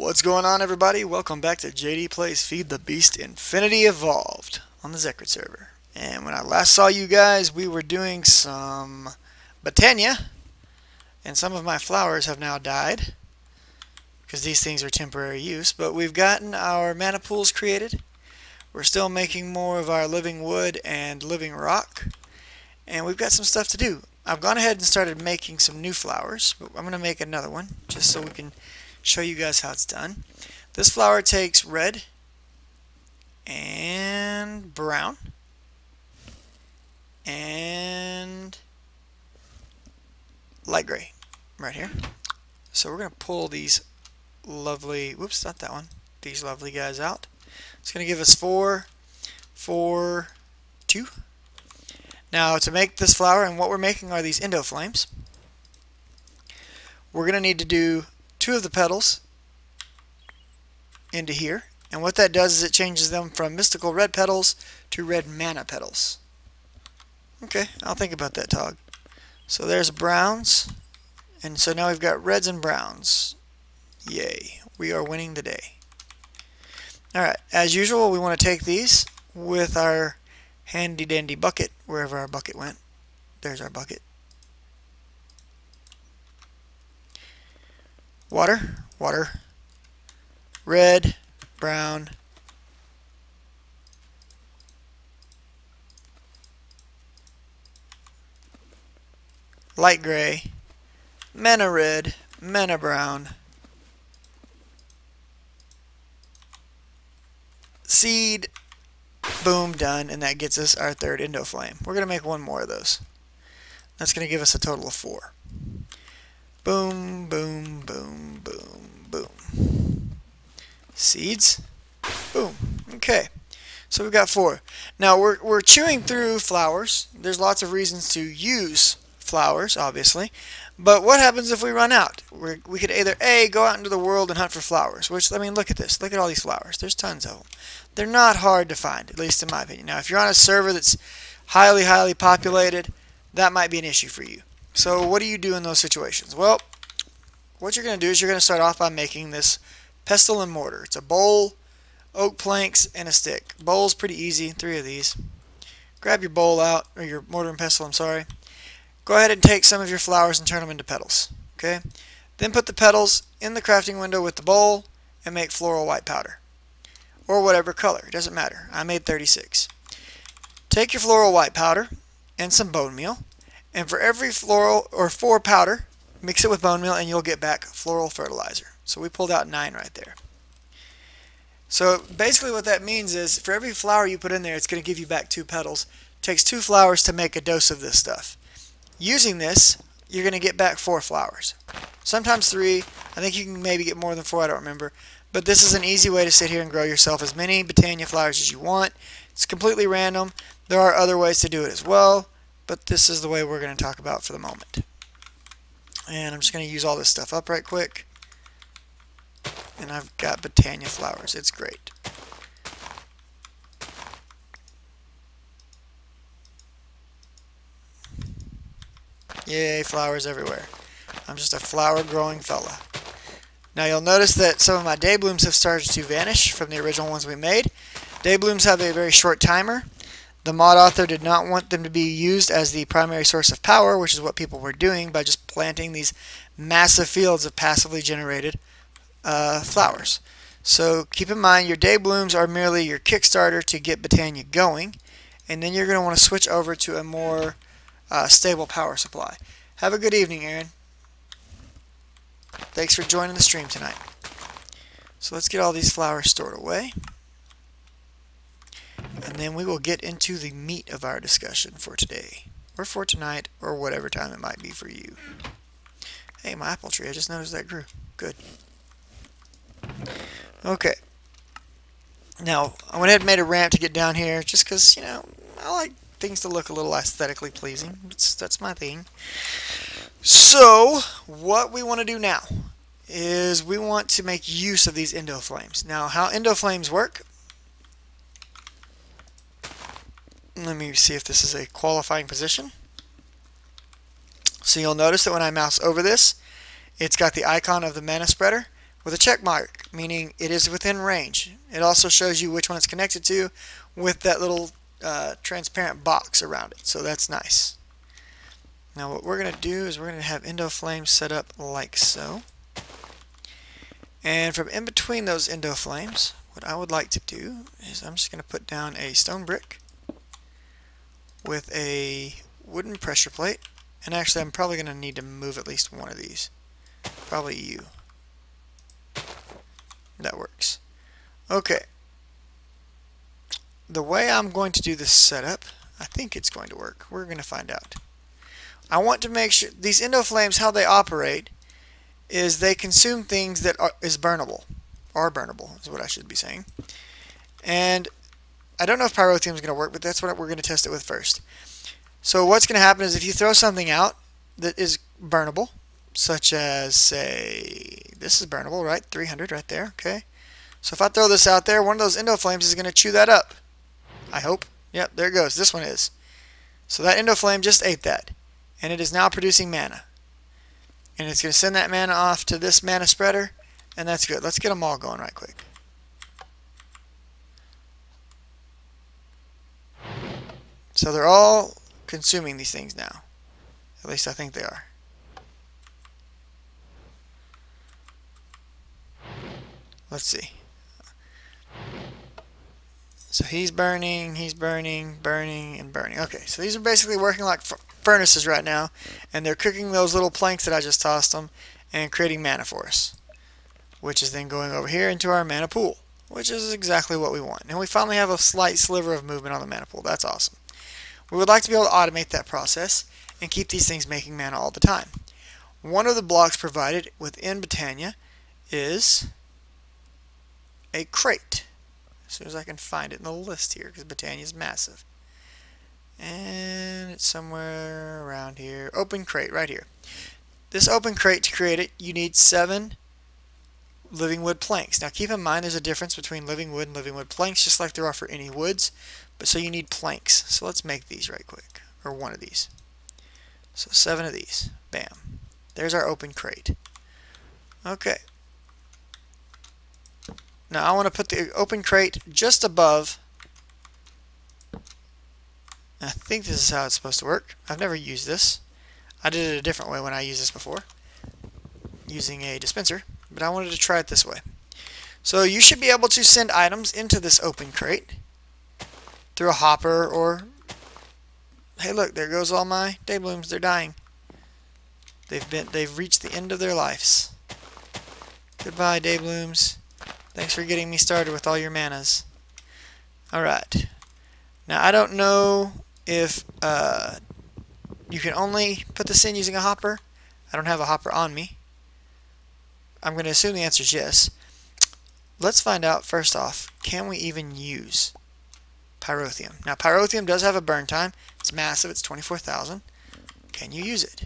What's going on, everybody? Welcome back to JD Plays Feed the Beast Infinity Evolved on the Zekrit server. And when I last saw you guys, we were doing some Botania, and some of my flowers have now died because these things are temporary use. But we've gotten our mana pools created. We're still making more of our living wood and living rock, and we've got some stuff to do. I've gone ahead and started making some new flowers, but I'm going to make another one just so we can show you guys how it's done. This flower takes red and brown and light gray right here. So we're going to pull these lovely, whoops, not that one, these lovely guys out. It's going to give us 4, 4, 2. Now to make this flower, and what we're making are these endo flames, we're going to need to do 2 of the petals into here, and what that does is it changes them from mystical red petals to red mana petals. Okay, I'll think about that, Tog. So there's browns, and so now we've got reds and browns. Yay, we are winning the day. Alright, as usual, we want to take these with our handy dandy bucket, wherever our bucket went. There's our bucket. Water, water, red, brown, light gray, mana red, mana brown, seed, boom, done, and that gets us our 3rd endo flame. We're going to make 1 more of those. That's going to give us a total of 4. Boom, boom, boom, boom, boom. Seeds. Boom. Okay. So we've got 4. Now we're chewing through flowers. There's lots of reasons to use flowers, obviously. But what happens if we run out? We could either A, go out into the world and hunt for flowers, which, I mean, look at this. Look at all these flowers. There's tons of them. They're not hard to find, at least in my opinion. Now, if you're on a server that's highly, highly populated, that might be an issue for you. So what do you do in those situations? Well, what you're going to do is you're going to start off by making this pestle and mortar. It's a bowl, oak planks, and a stick. Bowl's pretty easy, 3 of these. Grab your bowl out, or your mortar and pestle, I'm sorry. Go ahead and take some of your flowers and turn them into petals. Okay? Then put the petals in the crafting window with the bowl and make floral white powder. Or whatever color, it doesn't matter. I made 36. Take your floral white powder and some bone meal, and for every floral or 4 powder, mix it with bone meal and you'll get back floral fertilizer. So we pulled out 9 right there. So basically what that means is for every flower you put in there, it's going to give you back 2 petals. It takes 2 flowers to make a dose of this stuff. Using this, you're going to get back 4 flowers. Sometimes 3. I think you can maybe get more than 4, I don't remember. But this is an easy way to sit here and grow yourself as many Botania flowers as you want. It's completely random. There are other ways to do it as well, but this is the way we're going to talk about for the moment. And I'm just going to use all this stuff up right quick. And I've got Botania flowers. It's great. Yay, flowers everywhere. I'm just a flower growing fella. Now you'll notice that some of my day blooms have started to vanish from the original ones we made. Day blooms have a very short timer. The mod author did not want them to be used as the primary source of power, which is what people were doing by just planting these massive fields of passively generated flowers. So keep in mind your day blooms are merely your Kickstarter to get Botania going, and then you're going to want to switch over to a more stable power supply. Have a good evening, Aaron. Thanks for joining the stream tonight. So let's get all these flowers stored away. And then we will get into the meat of our discussion for today. Or for tonight, or whatever time it might be for you. Hey, my apple tree, I just noticed that grew. Good. Okay. Now, I went ahead and made a ramp to get down here, just because, you know, I like things to look a little aesthetically pleasing. That's my thing. So, what we want to do now is we want to make use of these endo flames. Now, how endo flames work, let me see if this is a qualifying position. So you'll notice that when I mouse over this, it's got the icon of the mana spreader with a check mark. meaning it is within range. It also shows you which one it's connected to with that little transparent box around it. So that's nice. Now what we're going to do is we're going to have endo flames set up like so. And from in between those endo flames, what I would like to do is I'm just going to put down a stone brick with a wooden pressure plate. And actually I'm probably going to need to move at least one of these. Probably you. That works. Okay. The way I'm going to do this setup, I think it's going to work. We're going to find out. I want to make sure these endo flames, how they operate is they consume things that are burnable is what I should be saying. And I don't know if pyrotheum is going to work, but that's what we're going to test it with first. So what's going to happen is if you throw something out that is burnable, such as, say, this is burnable, right? 300 right there, okay? So if I throw this out there, one of those endo flames is going to chew that up. I hope. Yep, there it goes. This one is. So that endo flame just ate that. And it is now producing mana. And it's going to send that mana off to this mana spreader, and that's good. Let's get them all going right quick. So they're all consuming these things now. At least I think they are. Let's see. So he's burning, burning, and burning. Okay, so these are basically working like furnaces right now, and they're cooking those little planks that I just tossed them and creating mana for us, which is then going over here into our mana pool, which is exactly what we want. And we finally have a slight sliver of movement on the mana pool. That's awesome. We would like to be able to automate that process and keep these things making mana all the time. One of the blocks provided within Botania is a crate. As soon as I can find it in the list here, because Botania is massive. And it's somewhere around here. Open crate, right here. This open crate, to create it, you need 7 living wood planks. Now keep in mind there's a difference between living wood and living wood planks, just like there are for any woods. But so you need planks. So let's make these right quick. Or one of these. So 7 of these. Bam. There's our open crate. Okay. Now I want to put the open crate just above. I think this is how it's supposed to work. I've never used this. I did it a different way when I used this before, using a dispenser, but I wanted to try it this way. So you should be able to send items into this open crate through a hopper, or hey look, there goes all my dayblooms. They're dying. They've reached the end of their lives. Goodbye, dayblooms. Thanks for getting me started with all your manas. Alright. Now I don't know if you can only put this in using a hopper. I don't have a hopper on me. I'm going to assume the answer is yes. Let's find out first off, can we even use pyrotheum? Now pyrotheum does have a burn time. It's massive, it's 24,000. Can you use it?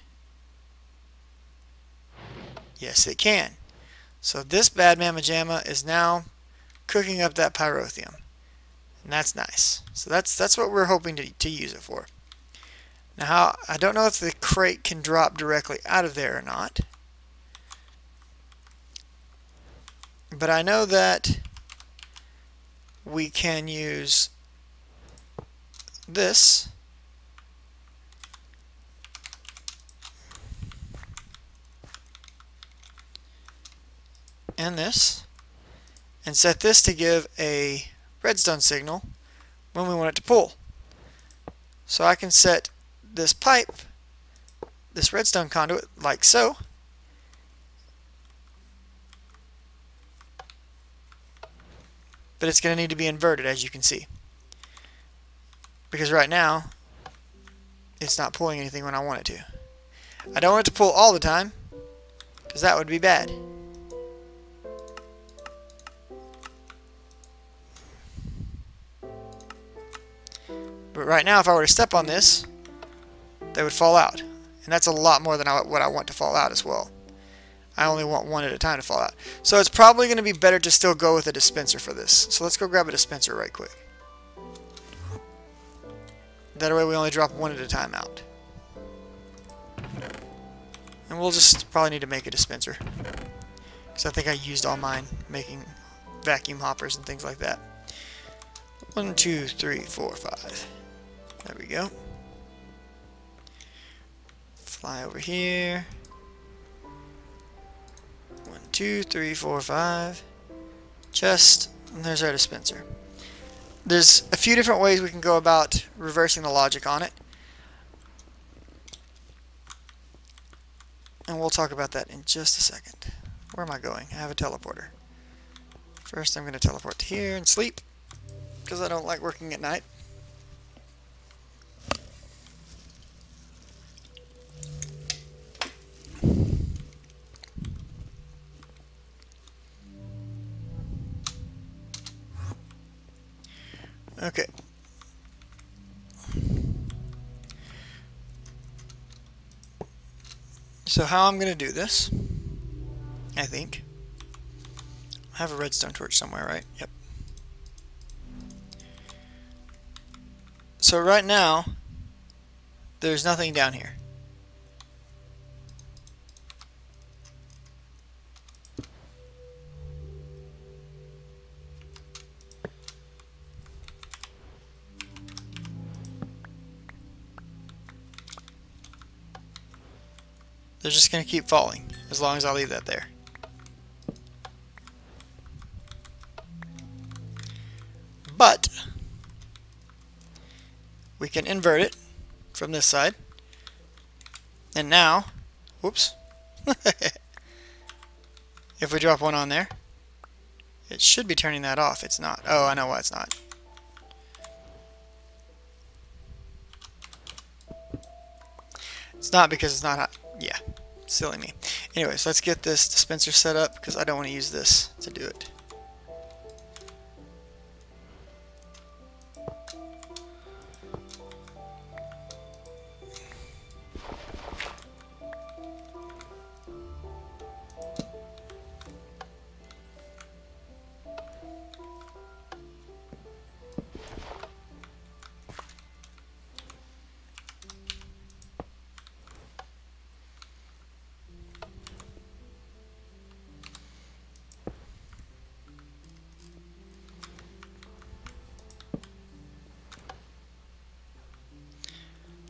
Yes, it can. So this bad mamma jamma is now cooking up that pyrotheum. And that's nice. So that's what we're hoping to use it for. Now I don't know if the crate can drop directly out of there or not. But I know that we can use this and this and set this to give a redstone signal when we want it to pull. So I can set this pipe, this redstone conduit, like so. But it's going to need to be inverted, as you can see. Because right now, it's not pulling anything when I want it to. I don't want it to pull all the time, because that would be bad. But right now, if I were to step on this, they would fall out. And that's a lot more than what I want to fall out as well. I only want one at a time to fall out. So it's probably going to be better to still go with a dispenser for this. So let's go grab a dispenser right quick. That way we only drop one at a time out. And we'll just probably need to make a dispenser. because I think I used all mine making vacuum hoppers and things like that. 1, 2, 3, 4, 5. There we go. Fly over here. 1, 2, 3, 4, 5. Chest, and there's our dispenser. There's a few different ways we can go about reversing the logic on it, and we'll talk about that in just a second. Where am I going? I have a teleporter. First I'm going to teleport to here and sleep, because I don't like working at night. Okay. So how I'm going to do this, I think. I have a redstone torch somewhere, right? Yep. So right now, there's nothing down here. They're just going to keep falling as long as I leave that there. But we can invert it from this side. And now, whoops. If we drop one on there, it should be turning that off. It's not. Oh, I know why it's not. It's not because it's not hot. Yeah, silly me. Anyways, let's get this dispenser set up because I don't want to use this to do it.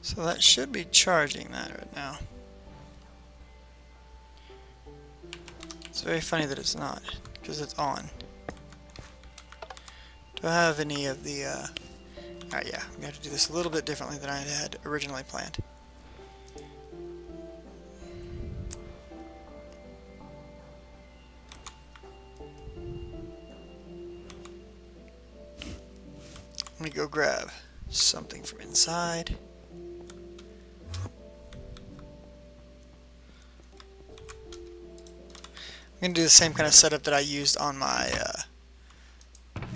So that should be charging that right now. It's very funny that it's not, because it's on. Do I have any of the, alright, yeah, I'm going to have to do this a little bit differently than I had originally planned. Let me go grab something from inside. I'm going to do the same kind of setup that I used on my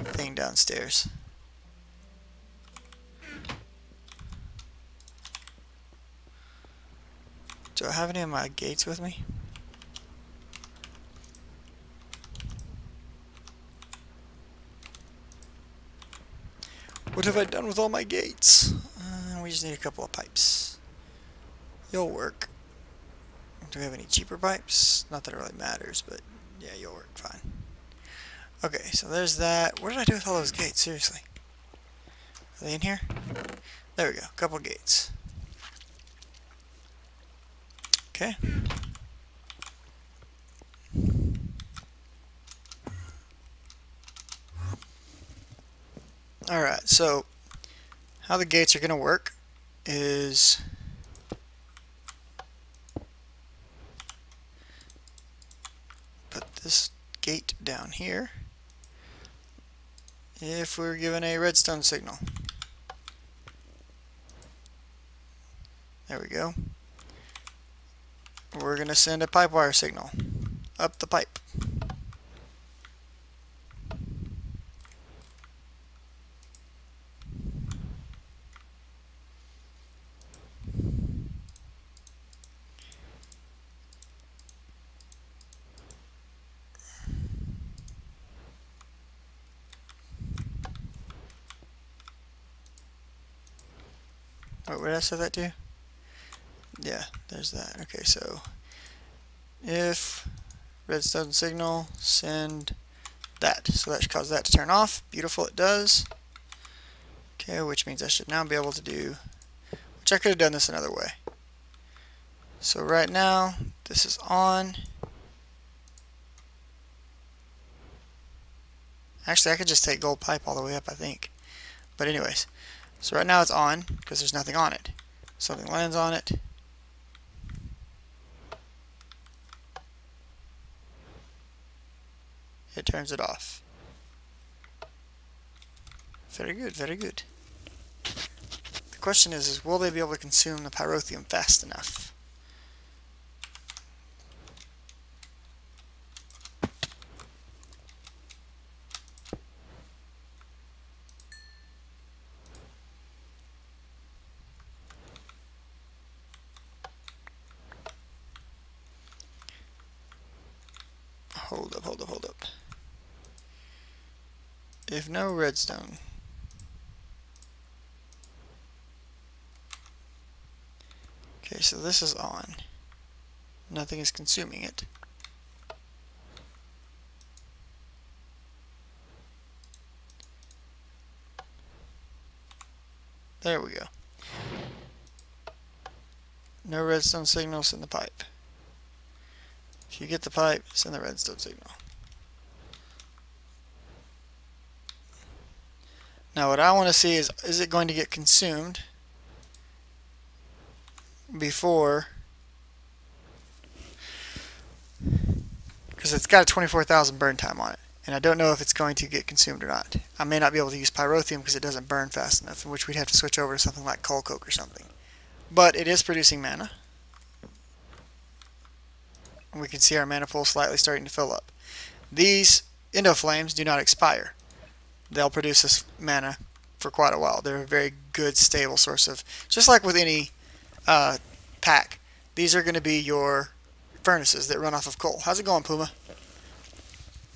thing downstairs. Do I have any of my gates with me? What have I done with all my gates? We just need a couple of pipes. You'll work. Do we have any cheaper pipes? Not that it really matters, but yeah, you'll work fine. Okay, so there's that. What did I do with all those gates? Seriously. Are they in here? There we go. A couple gates. Okay. Alright, so how the gates are going to work is put this gate down here if we're given a redstone signal. There we go. We're going to send a pipe wire signal up the pipe. Oh, what did I set that to? Yeah, there's that. Okay, so if redstone signal, send that. So that should cause that to turn off. Beautiful, it does. Okay, which means I should now be able to do, which I could have done this another way. So right now, this is on. Actually, I could just take gold pipe all the way up, I think. But anyways, so right now it's on because there's nothing on it. Something lands on it. It turns it off. Very good, very good. The question is will they be able to consume the pyrotheum fast enough? Hold up, hold up, hold up. If no redstone. Okay, so this is on. Nothing is consuming it. There we go. No redstone signals in the pipe. If you get the pipe, send the redstone signal. Now what I want to see is it going to get consumed before, because it's got a 24,000 burn time on it, and I don't know if it's going to get consumed or not. I may not be able to use pyrotheum because it doesn't burn fast enough, in which we'd have to switch over to something like coal coke or something. But it is producing mana. And we can see our mana pool slightly starting to fill up. These endo flames do not expire. They'll produce this mana for quite a while. They're a very good, stable source of, just like with any pack, these are going to be your furnaces that run off of coal. How's it going, Puma?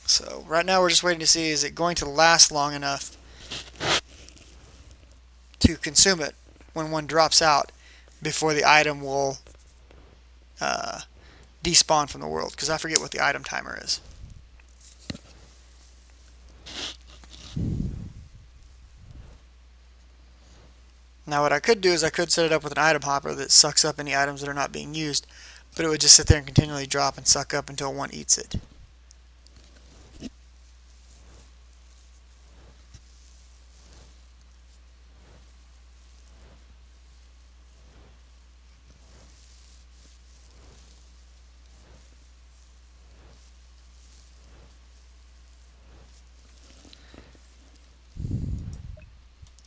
So right now we're just waiting to see, is it going to last long enough to consume it when one drops out before the item will despawn from the world, because I forget what the item timer is. Now what I could do is I could set it up with an item hopper that sucks up any items that are not being used, but it would just sit there and continually drop and suck up until one eats it.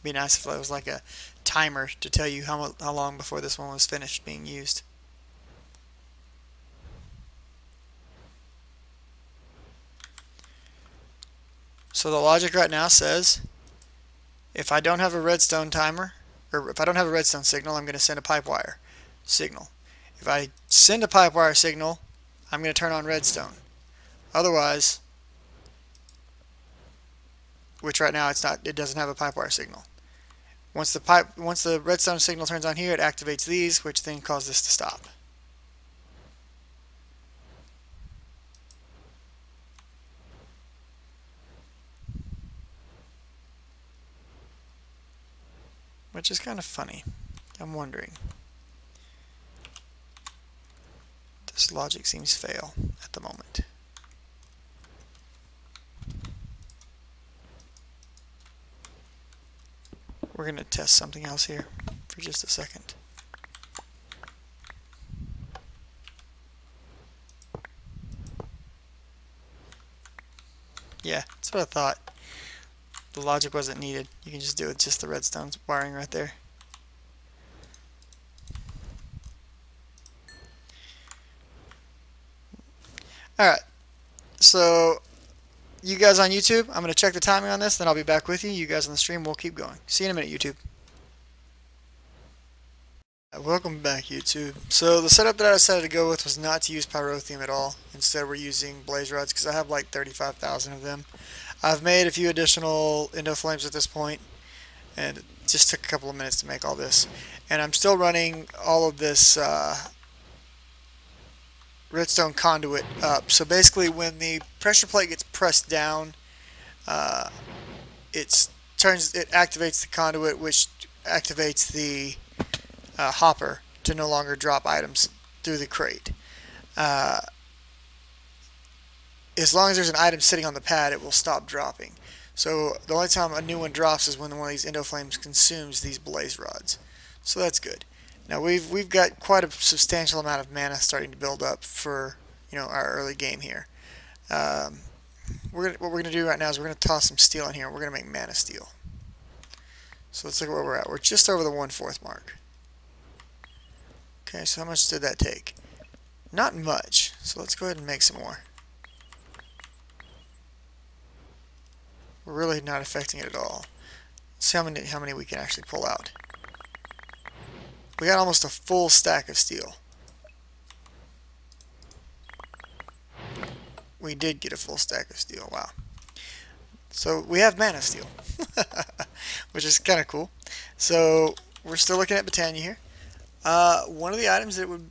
Be nice if it was like a timer to tell you how long before this one was finished being used. So the logic right now says if I don't have a redstone timer, or if I don't have a redstone signal, I'm going to send a pipe wire signal. If I send a pipe wire signal, I'm going to turn on redstone. Otherwise, which right now it doesn't have a pipe wire signal. Once the redstone signal turns on here, it activates these, which then cause this to stop. Which is kind of funny. I'm wondering. This logic seems fail at the moment. We're going to test something else here for just a second. Yeah, that's what I thought. The logic wasn't needed. You can just do it with just the redstone wiring right there. Alright, so you guys on YouTube, I'm going to check the timing on this, then I'll be back with you. You guys on the stream, we'll keep going. See you in a minute, YouTube. Welcome back, YouTube. So the setup that I decided to go with was not to use pyrotheum at all. Instead, we're using blaze rods because I have like 35,000 of them. I've made a few additional endo flames at this point, and it just took a couple of minutes to make all this. And I'm still running all of this redstone conduit up. So basically, when the pressure plate gets pressed down, it activates the conduit, which activates the hopper to no longer drop items through the crate. As long as there's an item sitting on the pad, it will stop dropping. So the only time a new one drops is when one of these endoflames consumes these blaze rods. So that's good. Now we've got quite a substantial amount of mana starting to build up for our early game here. What we're gonna do right now is we're gonna toss some steel in here. We're gonna make mana steel. So let's look at where we're at. We're just over the 1/4 mark. Okay, so how much did that take? Not much. So let's go ahead and make some more. We're really not affecting it at all. Let's see how many we can actually pull out. We got almost a full stack of steel. We did get a full stack of steel. Wow. So we have mana steel, which is kind of cool. So we're still looking at Botania here. One of the items that would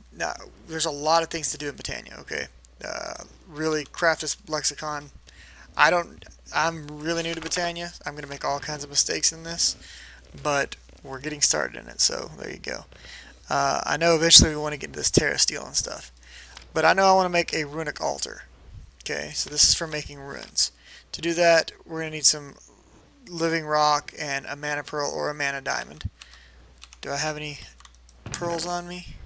there's a lot of things to do in Botania. Okay, really craft this lexicon. I'm really new to Botania. I'm gonna make all kinds of mistakes in this, but we're getting started in it. So there you go. I know eventually we want to get into this Terra steel and stuff, but I know I want to make a runic altar. Okay, so this is for making runes. To do that, we're going to need some living rock and a mana pearl or a mana diamond. Do I have any pearls on me?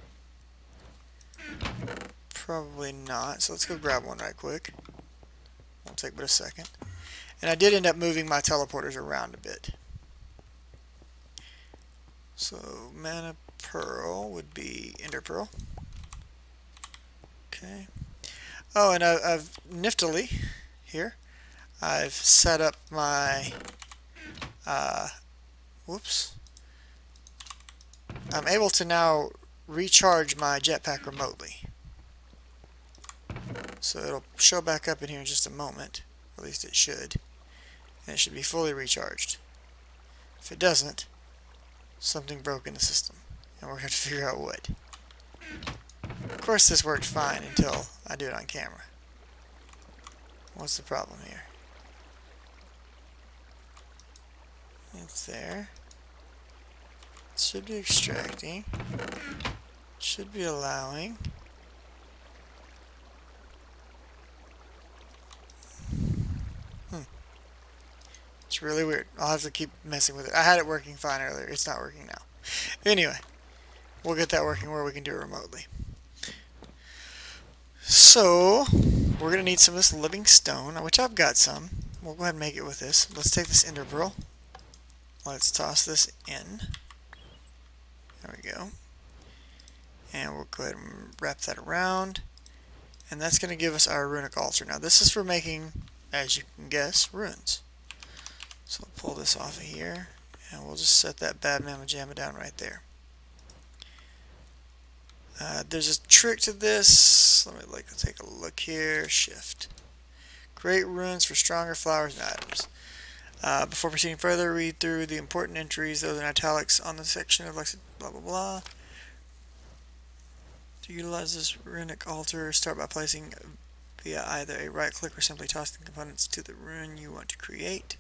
Probably not, so let's go grab one right quick. Won't take but a second. And I did end up moving my teleporters around a bit. So mana pearl would be ender pearl. Okay. Oh, and I've niftily here, I've set up my whoops. I'm able to now recharge my jetpack remotely. So it'll show back up in here in just a moment. At least it should. And it should be fully recharged. If it doesn't, something broke in the system. And we're going to have to figure out what. Of course this worked fine until I do it on camera. What's the problem here? It's there. It should be extracting. It should be allowing. It's really weird. I'll have to keep messing with it. I had it working fine earlier. It's not working now. Anyway, we'll get that working where we can do it remotely. So, we're going to need some of this living stone, which I've got some. We'll go ahead and make it with this. Let's take this ender pearl. Let's toss this in. There we go. And we'll go ahead and wrap that around. And that's going to give us our runic altar. Now, this is for making, as you can guess, runes. So I'll pull this off of here, and we'll just set that bad mamma jamma down right there. There's a trick to this. Let me take a look here. Shift. Create runes for stronger flowers and items. Before proceeding further, read through the important entries, those in italics, on the section of blah blah blah. To utilize this runic altar, start by placing via either a right click or simply toss the components to the rune you want to create.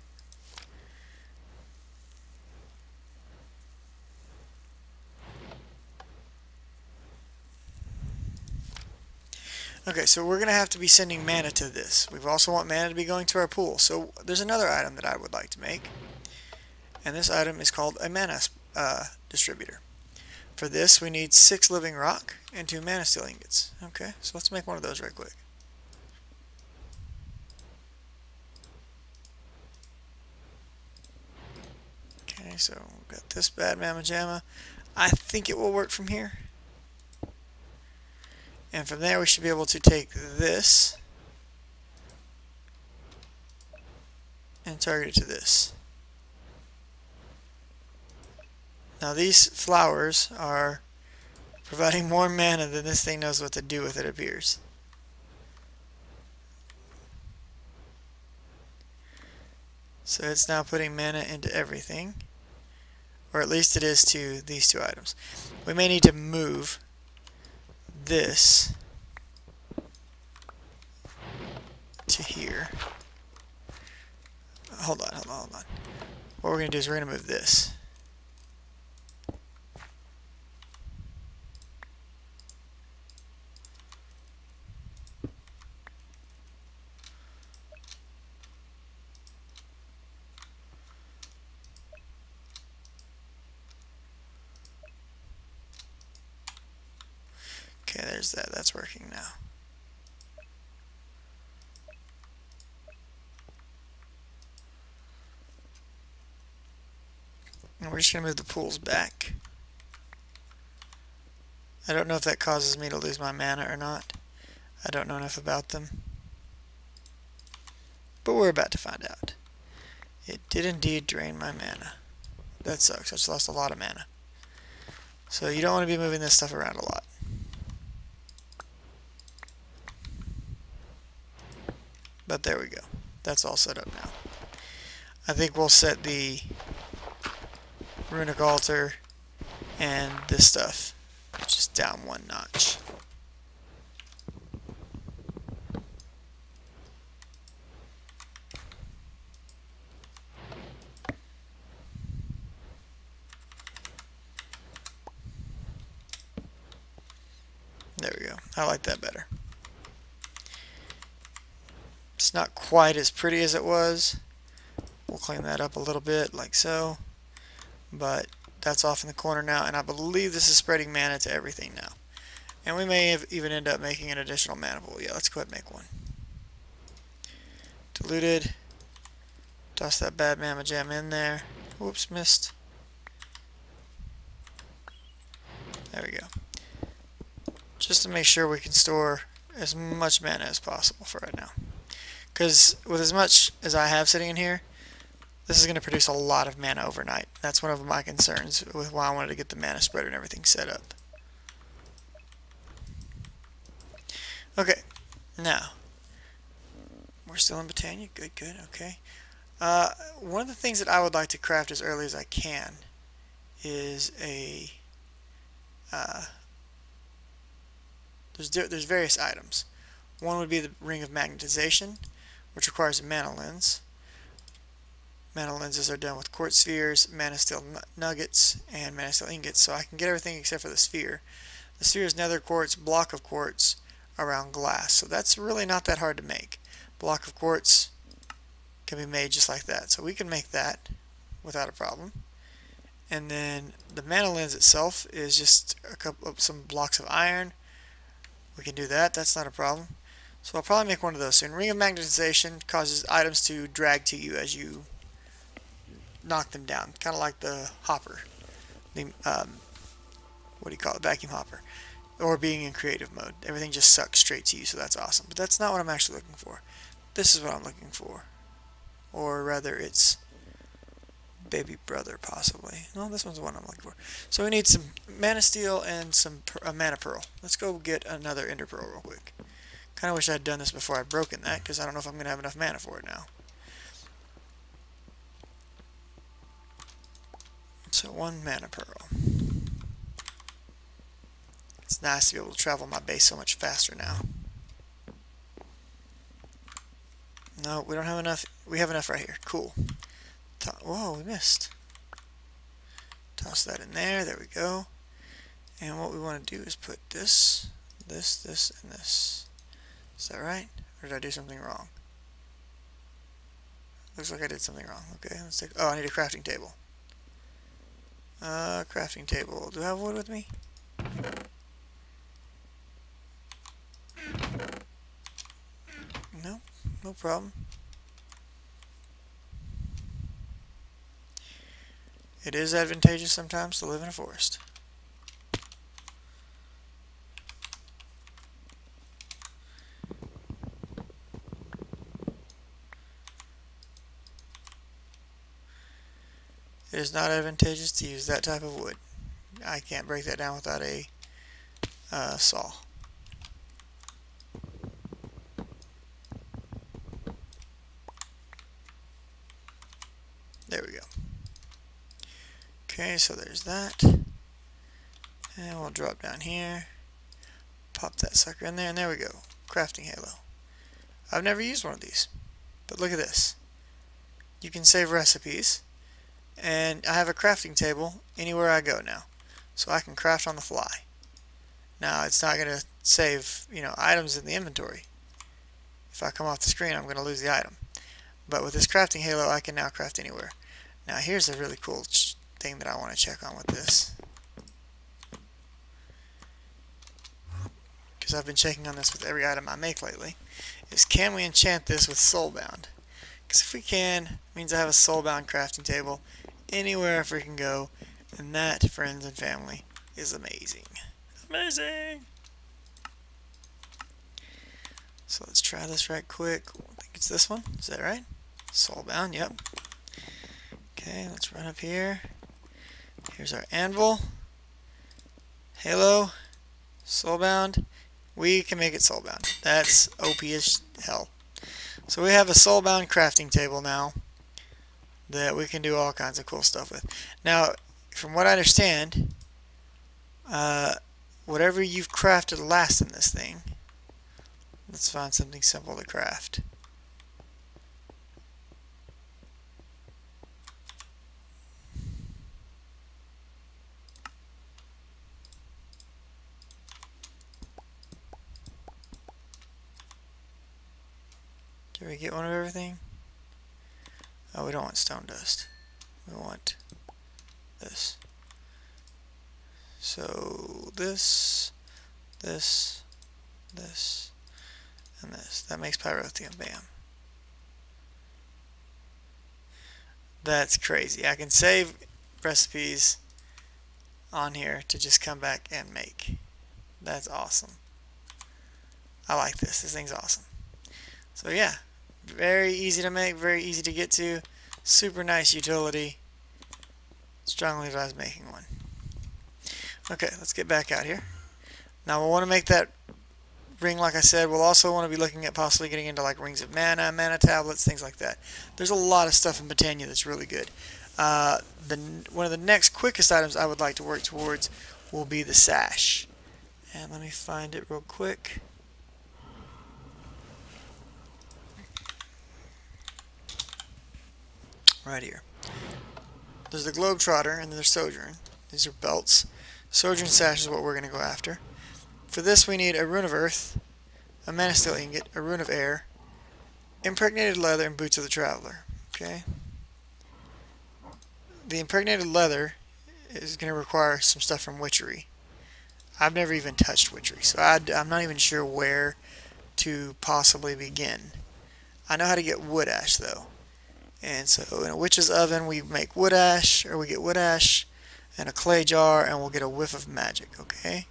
Okay, so we're going to have to be sending mana to this. We also want mana to be going to our pool. So there's another item that I would like to make. And this item is called a mana distributor. For this, we need 6 living rock and 2 mana steel ingots. Okay, so let's make one of those right quick. Okay, so we've got this bad mamma jamma. I think it will work from here. And from there we should be able to take this and target it to this. Now these flowers are providing more mana than this thing knows what to do with, it appears. So it's now putting mana into everything. Or at least it is to these 2 items. We may need to move this to here. Hold on. What we're going to do is we're going to move this. Okay, there's that. That's working now. And we're just going to move the pools back. I don't know if that causes me to lose my mana or not. I don't know enough about them. But we're about to find out. It did indeed drain my mana. That sucks. I just lost a lot of mana. So you don't want to be moving this stuff around a lot. But there we go. That's all set up now. I think we'll set the runic altar and this stuff just down one notch. There we go. I like that better. It's not quite as pretty as it was. We'll clean that up a little bit like so. But that's off in the corner now, and I believe this is spreading mana to everything now. And we may have even end up making an additional mana pool. Yeah, let's go ahead and make one. Diluted. Toss that bad Mamma Jam in there. Whoops, missed. There we go. Just to make sure we can store as much mana as possible for right now. Because with as much as I have sitting in here, this is going to produce a lot of mana overnight. That's one of my concerns with why I wanted to get the mana spreader and everything set up. Okay, now, we're still in Botania. Good, okay. One of the things that I would like to craft as early as I can is a... There's various items. One would be the Ring of Magnetization, which requires a mana lens. Mana lenses are done with quartz spheres, mana steel nuggets, and mana steel ingots, so I can get everything except for the sphere. The sphere is nether quartz, block of quartz around glass, so that's really not that hard to make. Block of quartz can be made just like that, so we can make that without a problem. And then the mana lens itself is just some blocks of iron. We can do that, that's not a problem. So I'll probably make one of those soon. Ring of Magnetization causes items to drag to you as you knock them down, kind of like the hopper, the what do you call it, vacuum hopper, or being in creative mode. Everything just sucks straight to you, so that's awesome. But that's not what I'm actually looking for. This is what I'm looking for, or rather, it's baby brother possibly. No, this one's the one I'm looking for. So we need some mana steel and some mana pearl. Let's go get another ender pearl real quick. Kind of wish I had done this before I'd broken that, because I don't know if I'm going to have enough mana for it now. So 1 mana pearl. It's nice to be able to travel my base so much faster now. No, we don't have enough. We have enough right here. Cool. Whoa, we missed. Toss that in there. There we go. And what we want to do is put this, and this. Is that right? Or did I do something wrong? Looks like I did something wrong. Okay, let's take... Oh, I need a crafting table. Crafting table. Do I have wood with me? No, no problem. It is advantageous sometimes to live in a forest. It is not advantageous to use that type of wood. I can't break that down without a saw. There we go. Okay, so there's that. And we'll drop down here. Pop that sucker in there, and there we go. Crafting halo. I've never used one of these, but look at this. You can save recipes, and I have a crafting table anywhere I go now, so I can craft on the fly. Now it's not going to save, items in the inventory. If I come off the screen, I'm going to lose the item. But with this crafting halo, I can now craft anywhere. Now here's a really cool thing that I want to check on with this, because I've been checking on this with every item I make lately, is can we enchant this with soulbound? Because if we can, it means I have a soulbound crafting table anywhere I freaking go, and that, friends and family, is amazing. Amazing! So let's try this right quick. I think it's this one. Is that right? Soulbound, yep. Okay, let's run up here. Here's our anvil. Halo. Soulbound. We can make it soulbound. That's OP as hell. So we have a soulbound crafting table now that we can do all kinds of cool stuff with. Now, from what I understand, whatever you've crafted last in this thing, let's find something simple to craft. Can we get one of everything? Oh, we don't want stone dust. We want this. So this, and this. That makes pyrotheum. Bam. That's crazy. I can save recipes on here to just come back and make. That's awesome. I like this. This thing's awesome. So yeah, very easy to make, very easy to get to, super nice utility. Strongly advise making one. Okay, let's get back out here. Now we'll want to make that ring, like I said. We'll also want to be looking at possibly getting into like rings of mana, mana tablets, things like that. There's a lot of stuff in Botania that's really good. One of the next quickest items I would like to work towards will be the sash. And let me find it real quick. Right here. There's the Globetrotter and then there's Sojourn. These are belts. Sojourn sash is what we're going to go after. For this we need a rune of earth, a mana steel ingot, a rune of air, impregnated leather, and boots of the traveler. Okay. The impregnated leather is going to require some stuff from witchery. I've never even touched witchery, so I'm not even sure where to possibly begin. I know how to get wood ash though. And so in a witch's oven we make wood ash, or we get wood ash and a clay jar, and we'll get a whiff of magic. Okay.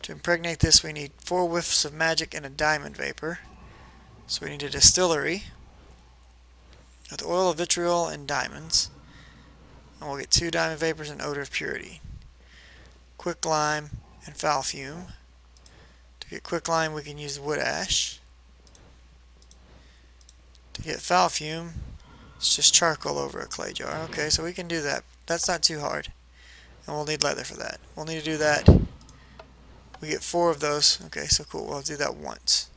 To impregnate this we need 4 whiffs of magic and a diamond vapor. So we need a distillery with oil of vitriol and diamonds. And we'll get 2 diamond vapors and odor of purity. Quicklime and foul fume. To get quicklime we can use wood ash. To get foul fume, it's just charcoal over a clay jar. Okay, so we can do that. That's not too hard. And we'll need leather for that. We'll need to do that. We get 4 of those. Okay, so cool. We'll do that once.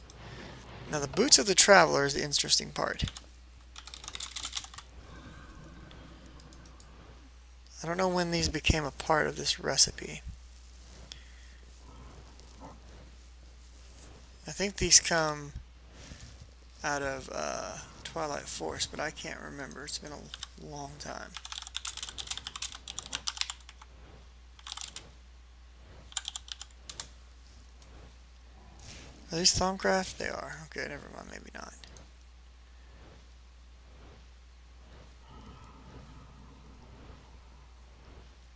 Now the boots of the traveler is the interesting part. I don't know when these became a part of this recipe. I think these come out of Twilight Force, but I can't remember. It's been a long time. Are these Thaumcraft? They are. Okay, never mind. Maybe not.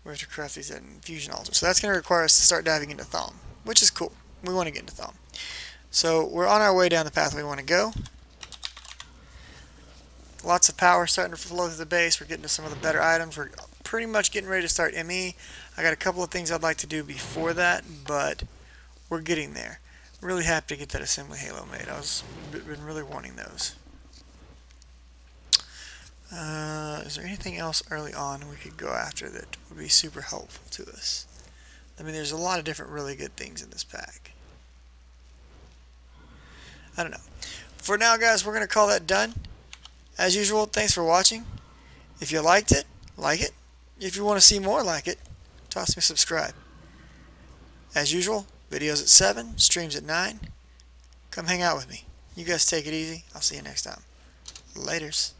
We have to craft these at infusion altar. So that's going to require us to start diving into Thaum, which is cool. We want to get into Thaum. So we're on our way down the path we want to go. Lots of power starting to flow through the base. We're getting to some of the better items. We're pretty much getting ready to start ME. I got a couple of things I'd like to do before that, but we're getting there. Really happy to get that assembly halo made. Been really wanting those. Is there anything else early on we could go after that would be super helpful to us? I mean, there's a lot of different really good things in this pack. I don't know. for now, guys, we're going to call that done. As usual, thanks for watching. If you liked it, like it. If you want to see more like it, toss me a subscribe. As usual, videos at 7, streams at 9. Come hang out with me. You guys take it easy. I'll see you next time. Laters.